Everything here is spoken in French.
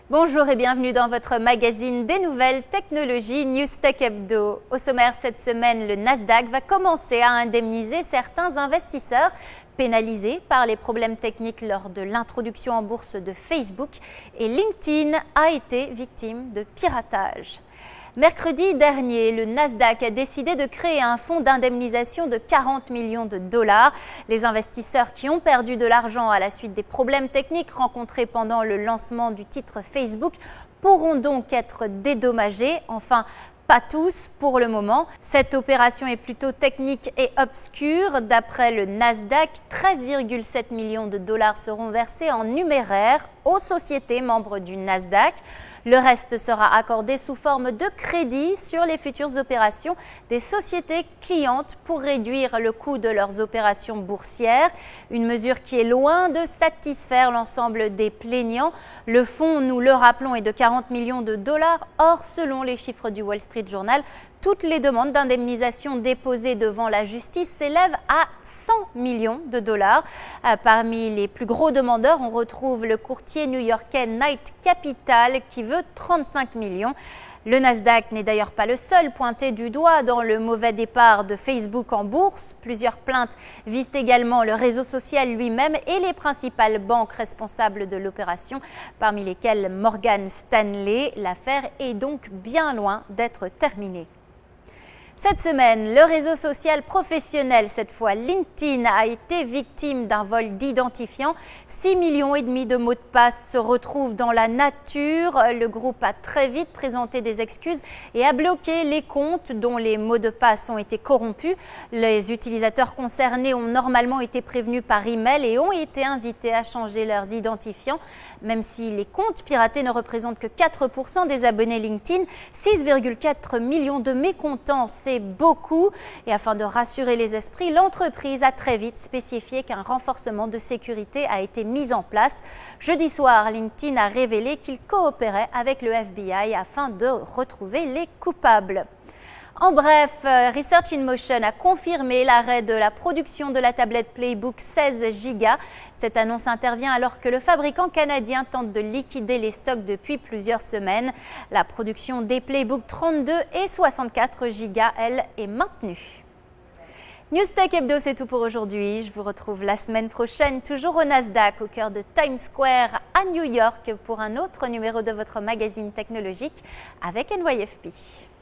Bonjour et bienvenue dans votre magazine des nouvelles technologies Newstech Hebdo. Au sommaire cette semaine, le Nasdaq va commencer à indemniser certains investisseurs pénalisés par les problèmes techniques lors de l'introduction en bourse de Facebook et LinkedIn a été victime de piratage. Mercredi dernier, le Nasdaq a décidé de créer un fonds d'indemnisation de 40 millions de dollars. Les investisseurs qui ont perdu de l'argent à la suite des problèmes techniques rencontrés pendant le lancement du titre Facebook pourront donc être dédommagés. Enfin, pas tous pour le moment. Cette opération est plutôt technique et obscure. D'après le Nasdaq, 13,7 millions de dollars seront versés en numéraire aux sociétés membres du Nasdaq. Le reste sera accordé sous forme de crédit sur les futures opérations des sociétés clientes pour réduire le coût de leurs opérations boursières. Une mesure qui est loin de satisfaire l'ensemble des plaignants. Le fonds, nous le rappelons, est de 40 millions de dollars. Or, selon les chiffres du Wall Street Journal, toutes les demandes d'indemnisation déposées devant la justice s'élèvent à 100 millions de dollars. Parmi les plus gros demandeurs, on retrouve le courtier new-yorkais Knight Capital qui veut 35 millions. Le Nasdaq n'est d'ailleurs pas le seul pointé du doigt dans le mauvais départ de Facebook en bourse. Plusieurs plaintes visent également le réseau social lui-même et les principales banques responsables de l'opération, parmi lesquelles Morgan Stanley. L'affaire est donc bien loin d'être terminée. Cette semaine, le réseau social professionnel, cette fois LinkedIn, a été victime d'un vol d'identifiants. 6,5 millions de mots de passe se retrouvent dans la nature. Le groupe a très vite présenté des excuses et a bloqué les comptes dont les mots de passe ont été corrompus. Les utilisateurs concernés ont normalement été prévenus par email et ont été invités à changer leurs identifiants. Même si les comptes piratés ne représentent que 4% des abonnés LinkedIn, 6,4 millions de mécontents, c'est beaucoup. Et afin de rassurer les esprits, l'entreprise a très vite spécifié qu'un renforcement de sécurité a été mis en place. Jeudi soir, LinkedIn a révélé qu'il coopérait avec le FBI afin de retrouver les coupables. En bref, Research in Motion a confirmé l'arrêt de la production de la tablette Playbook 16 Go. Cette annonce intervient alors que le fabricant canadien tente de liquider les stocks depuis plusieurs semaines. La production des Playbook 32 et 64 Go, elle, est maintenue. Newstech Hebdo, c'est tout pour aujourd'hui. Je vous retrouve la semaine prochaine, toujours au Nasdaq, au cœur de Times Square à New York, pour un autre numéro de votre magazine technologique avec NYFP.